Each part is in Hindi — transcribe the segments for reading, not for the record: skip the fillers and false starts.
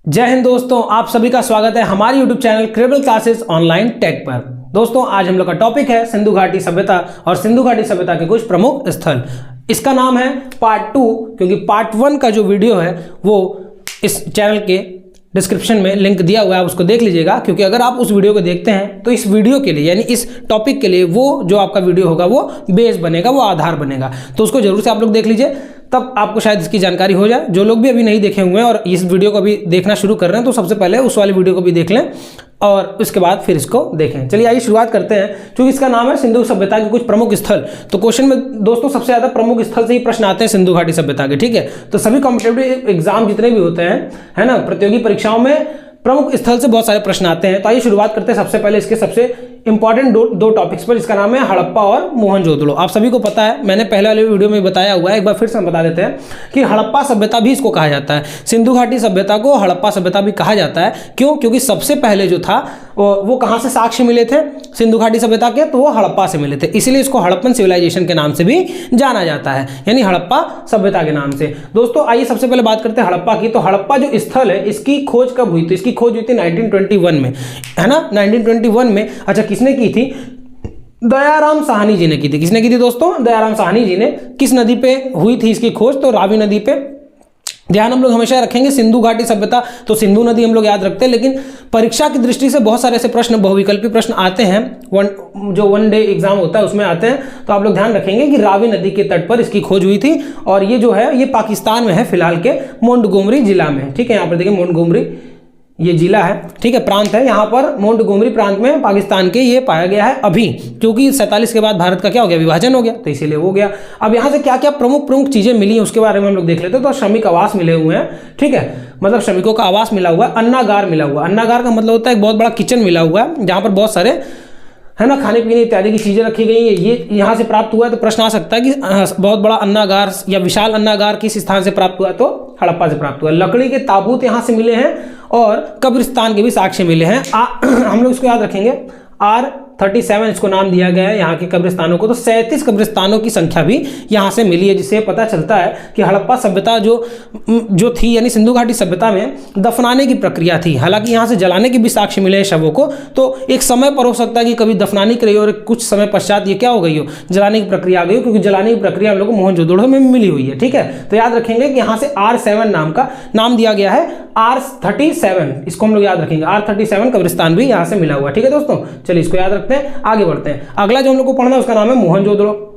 जय हिंद दोस्तों, आप सभी का स्वागत है हमारी YouTube चैनल क्रेबल क्लासेस ऑनलाइन टेक पर। दोस्तों आज हम लोग का टॉपिक है सिंधु घाटी सभ्यता और सिंधु घाटी सभ्यता के कुछ प्रमुख स्थल। इसका नाम है पार्ट 2 क्योंकि पार्ट 1 का जो वीडियो है वो इस चैनल के डिस्क्रिप्शन में लिंक दिया हुआ है, आप उसको देख लीजिएगा। क्योंकि अगर आप उस वीडियो को देखते हैं तो इस वीडियो के लिए यानी इस टॉपिक के लिए वो जो आपका वीडियो होगा वो बेस बनेगा, वो आधार बनेगा। तो उसको जरूर से आप लोग देख लीजिए, तब आपको शायद इसकी जानकारी हो जाए। जो लोग भी अभी नहीं देखे हुए हैं और इस वीडियो को अभी देखना शुरू कर रहे हैं तो सबसे पहले उस वाले वीडियो को भी देख लें और उसके बाद फिर इसको देखें। चलिए आइए शुरुआत करते हैं। क्योंकि इसका नाम है सिंधु सभ्यता के कुछ प्रमुख स्थल, तो क्वेश्चन में दोस्तों सबसे ज्यादा प्रमुख स्थल से ही प्रश्न आते हैं सिंधु घाटी सभ्यता के। ठीक है, तो सभी कॉम्पिटिटिव एग्जाम जितने भी होते हैं, है ना, प्रतियोगी परीक्षाओं में प्रमुख स्थल से बहुत सारे प्रश्न आते हैं। तो आइए शुरुआत करते हैं सबसे पहले इसके सबसे इंपॉर्टेंट दो टॉपिक्स पर। इसका नाम है हड़प्पा और मोहनजोदड़ो। आप सभी को पता है, मैंने पहले वाले वीडियो में बताया हुआ है, एक बार फिर से हम बता देते हैं कि हड़प्पा सभ्यता भी इसको कहा जाता है। सिंधु घाटी सभ्यता को हड़प्पा सभ्यता भी कहा जाता है। क्यों? क्योंकि सबसे पहले जो था वो कहाँ से साक्ष्य मिले थे सिंधु घाटी सभ्यता के, तो वो हड़प्पा से मिले थे, इसीलिए इसको हड़प्पन सिविलाइजेशन के नाम से भी जाना जाता है, यानी हड़प्पा सभ्यता के नाम से। दोस्तों आइए सबसे पहले बात करते हैं हड़प्पा की। तो हड़प्पा जो स्थल है इसकी खोज कब हुई? तो इसकी खोज हुई थी 1921 में, है ना, 1921 में। अच्छा, किसने की थी? दयाराम साहनी जी ने की थी। किसने की थी दोस्तों? दयाराम साहनी जी ने। किस नदी पे हुई थी इसकी खोज? तो रावी नदी पे। ध्यान हम लोग हमेशा रखेंगे सिंधु घाटी सभ्यता, तो सिंधु नदी हम लोग याद रखते हैं, लेकिन परीक्षा की दृष्टि से बहुत सारे ऐसे प्रश्न, बहुविकल्पी प्रश्न आते हैं, जो वन डे एग्जाम होता है उसमें आते हैं। तो आप लोग ध्यान रखेंगे कि रावी नदी के तट पर इसकी खोज हुई थी और ये जो है ये पाकिस्तान में है फिलहाल के मोंटगोमरी जिला में। ठीक है, यहाँ पर देखिए मोंटगोमरी ये जिला है, ठीक है, प्रांत है। यहाँ पर मोंटगोमरी प्रांत में पाकिस्तान के ये पाया गया है अभी, क्योंकि 47 के बाद भारत का क्या हो गया? विभाजन हो गया, तो इसीलिए हो गया। अब यहाँ से क्या क्या प्रमुख चीजें मिली उसके बारे में हम लोग देख लेते हैं। तो श्रमिक आवास मिले हुए हैं, ठीक है, मतलब श्रमिकों का आवास मिला हुआ है। अन्नागार मिला हुआ है। अन्नागार का मतलब होता है एक बहुत बड़ा किचन मिला हुआ है जहाँ पर बहुत सारे, है ना, खाने पीने इत्यादि की चीजें रखी गई है। ये यहाँ से प्राप्त हुआ है। तो प्रश्न आ सकता है कि बहुत बड़ा अन्नागार या विशाल अन्नागार किस स्थान से प्राप्त हुआ? तो हड़प्पा से प्राप्त हुआ। लकड़ी के ताबूत यहाँ से मिले हैं और कब्रिस्तान के भी साक्ष्य मिले हैं। हम लोग इसको याद रखेंगे, R37 इसको नाम दिया गया है यहाँ के कब्रिस्तानों को। तो 37 कब्रिस्तानों की संख्या भी यहाँ से मिली है, जिससे पता चलता है कि हड़प्पा सभ्यता जो थी, यानी सिंधु घाटी सभ्यता में दफनाने की प्रक्रिया थी। हालांकि यहाँ से जलाने के भी साक्ष्य मिले हैं शवों को। तो एक समय पर हो सकता है कि कभी दफनाने की रही हो और कुछ समय पश्चात ये क्या हो गई हो, जलाने की प्रक्रिया आ गई हो, क्योंकि जलाने की प्रक्रिया हम लोग को मोहनजोदड़ो में मिली हुई है। ठीक है, तो याद रखेंगे कि यहाँ से R7 नाम का नाम दिया गया है। R37 इसको हम लोग याद रखेंगे। R37 कब्रिस्तान भी यहाँ से मिला हुआ है। ठीक है दोस्तों, चलिए इसको याद रखते हैं, आगे बढ़ते हैं। अगला जो हम लोग को पढ़ना है उसका नाम है मोहनजोदड़ो।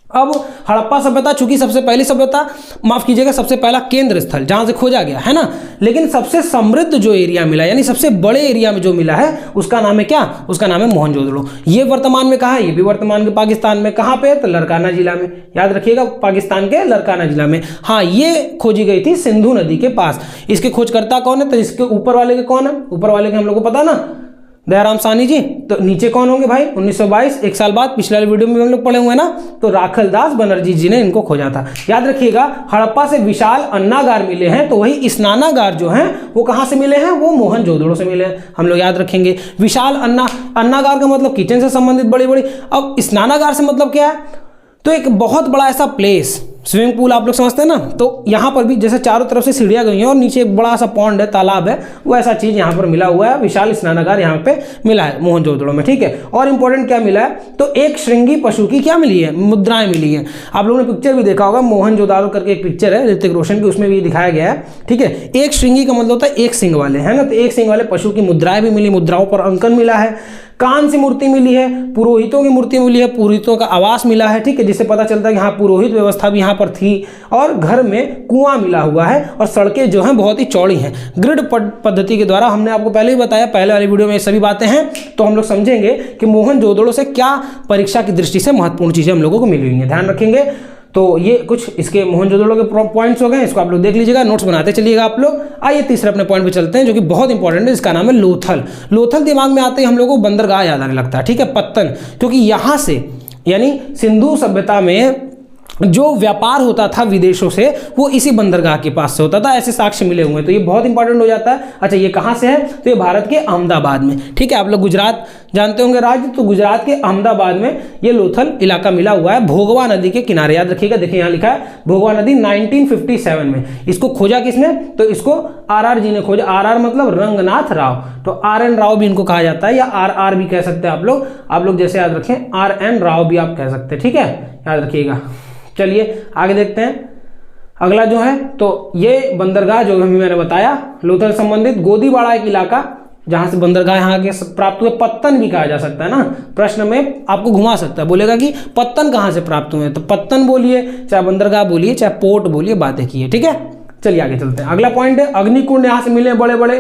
अब हड़प्पा सभ्यता चूंकि सबसे पहली सभ्यता, माफ कीजिएगा, सबसे पहला केंद्र स्थल जहां से खोजा गया, है ना, लेकिन सबसे समृद्ध जो एरिया मिला, यानी सबसे बड़े एरिया में जो मिला है उसका नाम है क्या? उसका नाम है मोहनजोदड़ो। ये वर्तमान में कहाँ है? ये भी वर्तमान के पाकिस्तान में। कहाँ पे? तो लरकाना जिला में। याद रखिएगा, पाकिस्तान के लरकाना जिला में। हाँ, ये खोजी गई थी सिंधु नदी के पास। इसके खोजकर्ता कौन है? तो इसके ऊपर वाले के कौन है? ऊपर वाले के हम लोग को पता ना, दयाराम साहनी जी। तो नीचे कौन होंगे भाई? 1922, एक साल बाद, पिछले वीडियो में हम लोग पढ़े हुए ना, तो राखलदास बनर्जी जी ने इनको खोजा था। याद रखिएगा, हड़प्पा से विशाल अन्नागार मिले हैं, तो वही स्नानागार जो हैं वो कहाँ से मिले हैं? वो मोहनजोदड़ो से मिले हैं। हम लोग याद रखेंगे विशाल अन्नागार का मतलब किचन से संबंधित बड़ी बड़ी। अब स्नानागार से मतलब क्या है? तो एक बहुत बड़ा ऐसा प्लेस, स्विमिंग पूल आप लोग समझते हैं ना, तो यहाँ पर भी जैसे चारों तरफ से सीढ़ियाँ गई हैं और नीचे एक बड़ा सा पॉन्ड है, तालाब है, वो ऐसा चीज यहाँ पर मिला हुआ है। विशाल स्नानागार यहाँ पे मिला है मोहनजोदड़ो में। ठीक है, और इंपॉर्टेंट क्या मिला है? तो एक श्रृंगी पशु की क्या मिली है? मुद्राएं मिली है। आप लोगों ने पिक्चर भी देखा होगा, मोहनजोदड़ो करके एक पिक्चर है ऋतिक रोशन की, उसमें भी दिखाया गया है। ठीक है, एक श्रृंगी का मतलब होता है एक सिंह वाले, है ना, तो एक सिंह वाले पशु की मुद्राएं भी मिली, मुद्राओं पर अंकन मिला है। कान से मूर्ति मिली है, पुरोहितों की मूर्ति मिली है, पुरोहितों का आवास मिला है। ठीक है, जिससे पता चलता है कि हाँ, पुरोहित व्यवस्था भी यहाँ पर थी। और घर में कुआं मिला हुआ है और सड़कें जो हैं बहुत ही चौड़ी हैं। ग्रिड पद्धति के द्वारा, हमने आपको पहले ही बताया, पहले वाली वीडियो में ये सभी बातें हैं। तो हम लोग समझेंगे कि मोहनजोदड़ो से क्या परीक्षा की दृष्टि से महत्वपूर्ण चीजें हम लोगों को मिली हुई हैं, ध्यान रखेंगे। तो ये कुछ इसके मोहनजोदड़ो के पॉइंट्स हो गए, इसको आप लोग देख लीजिएगा, नोट्स बनाते चलिएगा आप लोग। आइए तीसरे अपने पॉइंट पे चलते हैं जो कि बहुत इंपॉर्टेंट है, इसका नाम है लोथल। लोथल दिमाग में आते ही हम लोग को बंदरगाह याद आने लगता है। ठीक है, पत्तन, क्योंकि यहाँ से यानी सिंधु सभ्यता में जो व्यापार होता था विदेशों से वो इसी बंदरगाह के पास से होता था, ऐसे साक्ष्य मिले हुए हैं। तो ये बहुत इंपॉर्टेंट हो जाता है। अच्छा, ये कहाँ से है? तो ये भारत के अहमदाबाद में, ठीक है। आप लोग गुजरात जानते होंगे राज्य, तो गुजरात के अहमदाबाद में ये लोथल इलाका मिला हुआ है, भोगवा नदी के किनारे। याद रखिएगा, देखिए यहाँ लिखा है भोगवा नदी 1957 में। इसको खोजा किसने? तो इसको RR जी ने खोजा। RR मतलब रंगनाथ राव, तो RN राव भी इनको कहा जाता है, या RR भी कह सकते हैं आप लोग जैसे याद रखें RN राव भी आप कह सकते हैं, ठीक है, याद रखिएगा। चलिए आगे देखते हैं। अगला जो है, तो ये बंदरगाह जो अभी मैंने बताया लोथल संबंधित, गोदीवाड़ा एक इलाका जहां से बंदरगाह यहाँ के प्राप्त हुए। पत्तन भी कहा जा सकता है ना, प्रश्न में आपको घुमा सकता है, बोलेगा कि पत्तन कहाँ से प्राप्त हुए, तो पत्तन बोलिए, चाहे बंदरगाह बोलिए, चाहे पोर्ट बोलिए, बातें की, ठीक है। चलिए आगे चलते हैं। अगला पॉइंट है अग्निकुंड, यहाँ से मिले बड़े बड़े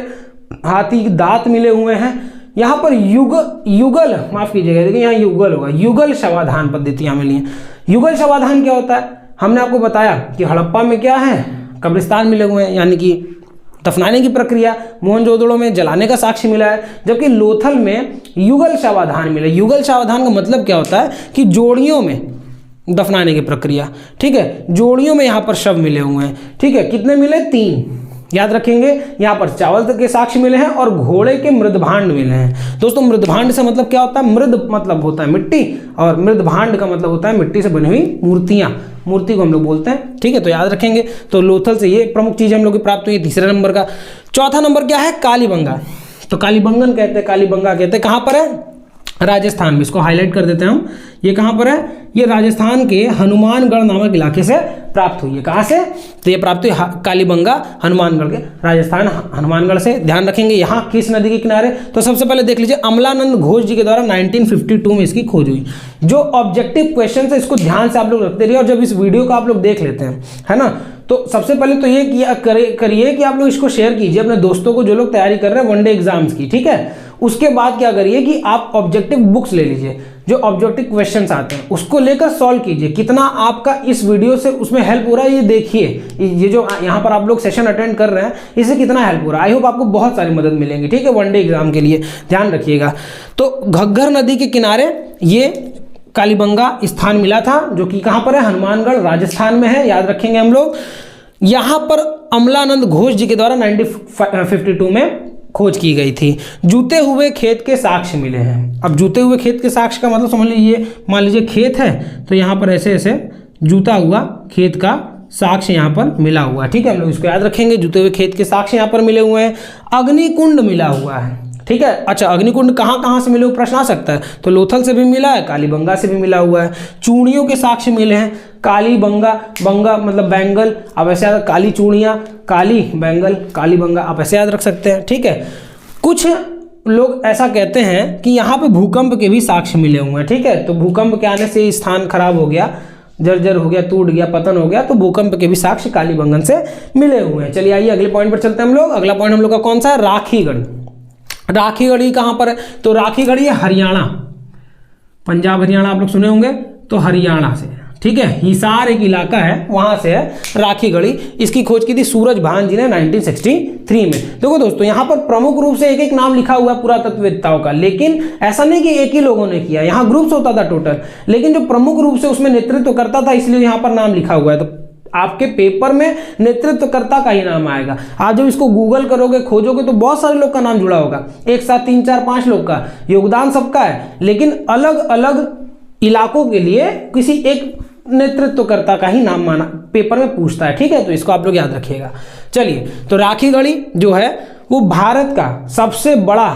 हाथी दांत मिले हुए हैं। यहाँ पर युगल, माफ कीजिएगा, देखिए यहाँ युगल होगा, युगल शवाधान पद्धतियां मिली हैं। युगल शवाधान क्या होता है? हमने आपको बताया कि हड़प्पा में क्या है, कब्रिस्तान मिले हुए हैं, यानी कि दफनाने की प्रक्रिया, मोहनजोदड़ो में जलाने का साक्ष्य मिला है, जबकि लोथल में युगल शवाधान मिला। युगल शवाधान का मतलब क्या होता है कि जोड़ियों में दफनाने की प्रक्रिया, ठीक है, जोड़ियों में यहाँ पर शव मिले हुए हैं, ठीक है। कितने मिले? 3, याद रखेंगे। यहाँ पर चावल के साक्ष्य मिले हैं और घोड़े के मृदभांड मिले हैं। दोस्तों मृदभांड से मतलब क्या होता है? मृद मतलब होता है मिट्टी, और मृदभांड का मतलब होता है मिट्टी से बनी हुई मूर्तियां, मूर्ति को हम लोग बोलते हैं, ठीक है। तो याद रखेंगे। तो लोथल से ये प्रमुख चीज हम लोग की प्राप्त हुई, तीसरे नंबर का। चौथा नंबर क्या है? कालीबंगा। तो कालीबंगन कहते हैं, कालीबंगा कहते हैं, कहाँ पर है? राजस्थान में। इसको हाईलाइट कर देते हैं हम। ये कहाँ पर है? ये राजस्थान के हनुमानगढ़ नामक इलाके से प्राप्त हुई है। कहाँ से? तो ये प्राप्त हुई कालीबंगा हनुमानगढ़ के, राजस्थान हनुमानगढ़ से। ध्यान रखेंगे यहाँ किस नदी के किनारे? तो सबसे पहले देख लीजिए, अमलानंद घोष जी के द्वारा 1952 में इसकी खोज हुई। जो ऑब्जेक्टिव क्वेश्चन है इसको ध्यान से आप लोग रखते रहिए, और जब इस वीडियो को आप लोग देख लेते हैं, है ना, तो सबसे पहले तो ये किया करिए कि आप लोग इसको शेयर कीजिए अपने दोस्तों को जो लोग तैयारी कर रहे हैं वनडे एग्जाम्स की, ठीक है। उसके बाद क्या करिए कि आप ऑब्जेक्टिव बुक्स ले लीजिए, जो ऑब्जेक्टिव क्वेश्चंस आते हैं उसको लेकर सॉल्व कीजिए। कितना आपका इस वीडियो से उसमें हेल्प हो रहा है ये देखिए। ये जो यहाँ पर आप लोग सेशन अटेंड कर रहे हैं इससे कितना हेल्प हो रहा है। आई होप आपको बहुत सारी मदद मिलेंगी, ठीक है, वनडे एग्जाम के लिए। ध्यान रखिएगा। तो घग्गर नदी के किनारे ये कालीबंगा स्थान मिला था, जो कि कहाँ पर है? हनुमानगढ़, राजस्थान में है। याद रखेंगे हम लोग। यहाँ पर अमलानंद घोष जी के द्वारा 1952 में खोज की गई थी। जूते हुए खेत के साक्ष्य मिले हैं। अब जूते हुए खेत के साक्ष्य का मतलब समझ लीजिए, मान लीजिए खेत है तो यहाँ पर ऐसे ऐसे जूता हुआ खेत का साक्ष्य यहाँ पर मिला हुआ है, ठीक है। हम लोग इसको याद रखेंगे, जूते हुए खेत के साक्ष्य यहाँ पर मिले हुए हैं। अग्निकुंड मिला हुआ है, ठीक है। अच्छा, अग्निकुंड कहाँ कहाँ से मिले हुए प्रश्न आ सकता है, तो लोथल से भी मिला है, कालीबंगा से भी मिला हुआ है। चूड़ियों के साक्ष्य मिले हैं। कालीबंगा, बंगा मतलब बैंगल, आप ऐसे याद, काली चूड़ियाँ, काली बैंगल, कालीबंगा, आप ऐसे याद रख सकते हैं, ठीक है। कुछ लोग ऐसा कहते हैं कि यहाँ पे भूकंप के भी साक्ष्य मिले हुए हैं, ठीक है। तो भूकंप के आने से स्थान खराब हो गया, जर्जर हो गया, टूट गया, पतन हो गया, तो भूकंप के भी साक्ष्य कालीबंगन से मिले हुए हैं। चलिए आइए अगले पॉइंट पर चलते हैं हम लोग। अगला पॉइंट हम लोग का कौन सा है? राखीगढ़ी। राखीगढ़ी कहाँ पर है? तो राखीगढ़ी है हरियाणा, पंजाब हरियाणा आप लोग सुने होंगे, तो हरियाणा से, ठीक है। हिसार एक इलाका है, वहां से है राखीगढ़ी। इसकी खोज की थी सूरजभान जी ने 1963 में। देखो दोस्तों, यहाँ पर प्रमुख रूप से एक एक नाम लिखा हुआ है पुरातत्ववेत्ताओं का, लेकिन ऐसा नहीं कि एक ही लोगों ने किया, यहाँ ग्रुप्स होता था टोटल, लेकिन जो प्रमुख रूप से उसमें नेतृत्व करता था इसलिए यहाँ पर नाम लिखा हुआ है। तो आपके पेपर में नेतृत्वकर्ता का ही नाम आएगा। आप जब इसको गूगल करोगे, खोजोगे, तो बहुत सारे लोग का नाम जुड़ा होगा, एक साथ 3 4 5 लोग का योगदान सबका है, लेकिन अलग अलग इलाकों के लिए किसी एक नेतृत्वकर्ता का ही नाम माना पेपर में पूछता है, ठीक है। तो इसको आप लोग याद रखिएगा। चलिए, तो राखीगढ़ी जो है वो भारत का सबसे बड़ा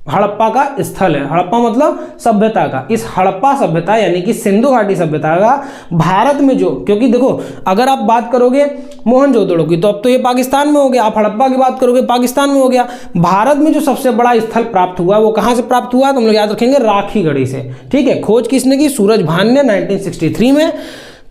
हड़प्पा का स्थल है। हड़प्पा मतलब सभ्यता का। इस हड़प्पा सभ्यता यानी कि सिंधु घाटी सभ्यता का भारत में जो, क्योंकि देखो अगर आप बात करोगे मोहनजोदड़ो की तो अब तो ये पाकिस्तान में हो गया, आप हड़प्पा की बात करोगे पाकिस्तान में हो गया। भारत में जो सबसे बड़ा स्थल प्राप्त हुआ वो कहाँ से प्राप्त हुआ? तो हम लोग याद रखेंगे राखीगढ़ी से, ठीक है। खोज किसने की? सूरजभान ने 1963 में।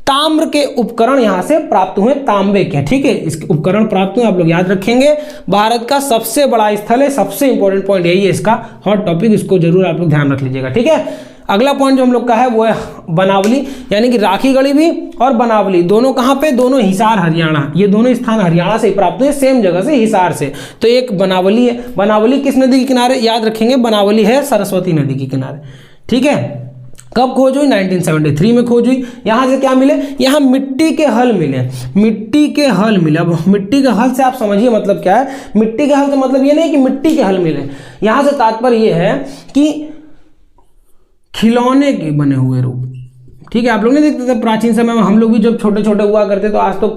ताम्र के उपकरण यहां से प्राप्त हुए, तांबे के, ठीक है, इसके उपकरण प्राप्त हुए, आप लोग याद रखेंगे। भारत का सबसे बड़ा स्थल है, सबसे इंपॉर्टेंट पॉइंट यही है, इसका हॉट टॉपिक, इसको जरूर आप लोग ध्यान रख लीजिएगा, ठीक है। अगला पॉइंट जो हम लोग का है वो है बनावली, यानी कि राखीगढ़ी भी और बनावली दोनों कहां पे? दोनों हिसार हरियाणा। ये दोनों स्थान हरियाणा से ही प्राप्त हुए, सेम जगह से, हिसार से। तो एक बनावली है। बनावली किस नदी के किनारे? याद रखेंगे, बनावली है सरस्वती नदी के किनारे, ठीक है। कब खोज हुई? 1973 में खोज हुई। यहाँ से क्या मिले? यहाँ मिट्टी के हल मिले, मिट्टी के हल मिले। अब मिट्टी के हल से आप समझिए मतलब क्या है। मिट्टी के हल से मतलब ये नहीं कि मिट्टी के हल मिले, यहाँ से तात्पर्य ये है कि खिलौने के बने हुए रूप। ठीक है, आप लोग नहीं देखते थे प्राचीन समय में, हम लोग भी जब छोटे छोटे हुआ करते तो आज तो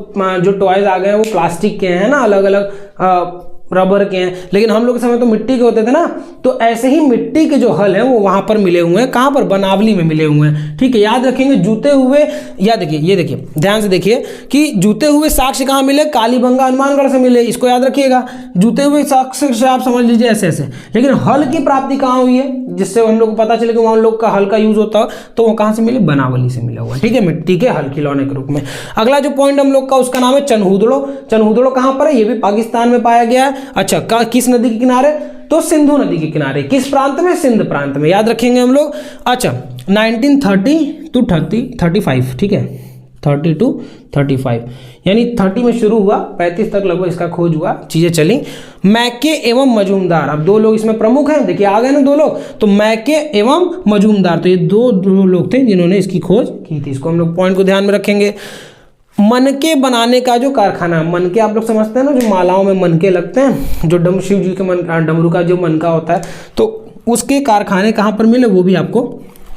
जो टॉयज आ गए हैं वो प्लास्टिक के हैं ना, अलग अलग रबर के हैं, लेकिन हम लोग के समय तो मिट्टी के होते थे ना। तो ऐसे ही मिट्टी के जो हल हैं वो वहां पर मिले हुए हैं। कहां पर? बनावली में मिले हुए हैं। ठीक है, याद रखेंगे जूते हुए, या देखिए ये देखिए ध्यान से देखिए कि जूते हुए साक्ष्य कहां मिले? कालीबंगा हनुमानगढ़ से मिले, इसको याद रखिएगा। जूते हुए साक्ष्य से आप समझ लीजिए ऐसे ऐसे। लेकिन हल की प्राप्ति कहां हुई है, जिससे हम लोग को पता चले कि वहां लोग का हल का यूज होता है, तो वो कहां से मिले? बनावली से मिला हुआ है। ठीक है, मिट्टी के हल खिलौने के रूप में। अगला जो पॉइंट हम लोग का उसका नाम है चनहूदड़ो। चनहूदड़ो कहां पर है? ये भी पाकिस्तान में पाया गया है। अच्छा, किस नदी के किनारे? तो सिंधु नदी के किनारे। किस प्रांत में? सिंध प्रांत में, याद रखेंगे हम लोग। अच्छा, 1930 to 35, ठीक है, 30 to 35, यानी 30 में शुरू हुआ, 35 तक लगभग इसका खोज हुआ, चीजें चली। मैके एवं मजूमदार, अब दो लोग इसमें प्रमुख हैं, देखिए आ गए ना दो लोग, तो मैके एवं मजूमदार, तो ये दो लोग थे जिन्होंने इसकी खोज की थी। इसको हम लोग पॉइंट को ध्यान में रखेंगे। मनके बनाने का जो कारखाना, मनके आप लोग समझते हैं ना, जो मालाओं में मनके लगते हैं, जो शिव जी के डमरू का जो मनका होता है, तो उसके कारखाने कहाँ पर मिले? वो भी आपको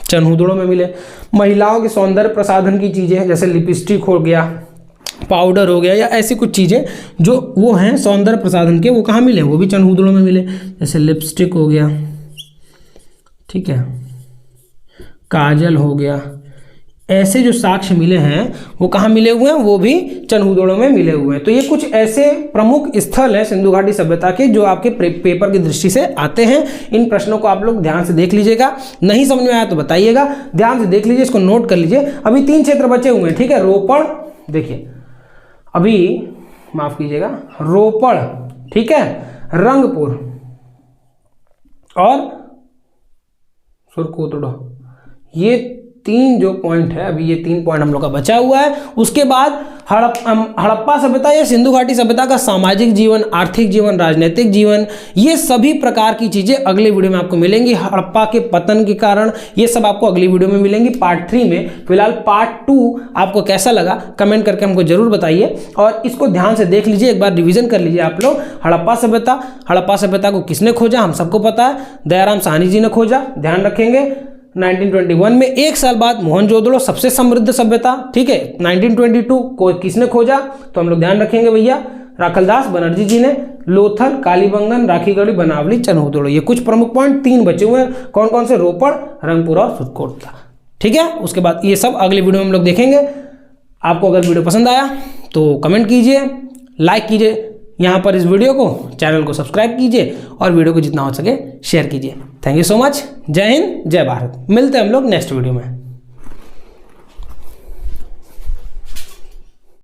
चनहूदड़ो में मिले। महिलाओं के सौंदर्य प्रसाधन की चीज़ें, जैसे लिपस्टिक हो गया, पाउडर हो गया, या ऐसी कुछ चीज़ें जो वो हैं सौंदर्य प्रसाधन के, वो कहाँ मिले? वो भी चनहूदड़ो में मिले। जैसे लिपस्टिक हो गया, ठीक है, काजल हो गया, ऐसे जो साक्ष्य मिले हैं वो कहाँ मिले हुए हैं? वो भी चनहूदड़ो में मिले हुए हैं। तो ये कुछ ऐसे प्रमुख स्थल हैं सिंधु घाटी सभ्यता के जो आपके पेपर की दृष्टि से आते हैं। इन प्रश्नों को आप लोग ध्यान से देख लीजिएगा, नहीं समझ में आया तो बताइएगा, ध्यान से देख लीजिए, इसको नोट कर लीजिए। अभी 3 क्षेत्र बचे हुए हैं, ठीक है। रोपड़, देखिए अभी माफ कीजिएगा, रोपड़, ठीक है, रंगपुर और सुरकोतड़ो, ये 3 जो पॉइंट है, अभी ये 3 पॉइंट हम लोग का बचा हुआ है। उसके बाद हड़प्पा सभ्यता या सिंधु घाटी सभ्यता का सामाजिक जीवन, आर्थिक जीवन, राजनीतिक जीवन, ये सभी प्रकार की चीजें अगले वीडियो में आपको मिलेंगी। हड़प्पा के पतन के कारण ये सब आपको अगली वीडियो में मिलेंगी, पार्ट 3 में। फिलहाल पार्ट 2 आपको कैसा लगा कमेंट करके हमको जरूर बताइए, और इसको ध्यान से देख लीजिए, एक बार रिविजन कर लीजिए आप लोग। हड़प्पा सभ्यता को किसने खोजा? हम सबको पता है, दयाराम साहनी जी ने खोजा, ध्यान रखेंगे। 1921 में, 1 साल बाद मोहनजोदड़ो, सबसे समृद्ध सभ्यता, ठीक है। 1922 को किसने खोजा? तो हम लोग ध्यान रखेंगे भैया, राखलदास बनर्जी जी ने। लोथल, कालीबंगन, राखीगढ़ी, बनावली, चनहूदड़ो, ये कुछ प्रमुख पॉइंट 3 बचे हुए हैं। कौन कौन से? रोपड़, रंगपुर और सुरकोटला, ठीक है। उसके बाद ये सब अगले वीडियो में हम लोग देखेंगे। आपको अगर वीडियो पसंद आया तो कमेंट कीजिए, लाइक कीजिए यहाँ पर इस वीडियो को, चैनल को सब्सक्राइब कीजिए और वीडियो को जितना हो सके शेयर कीजिए। Thank you so much. जय हिंद, जय भारत। मिलते हैं हम लोग नेक्स्ट वीडियो में।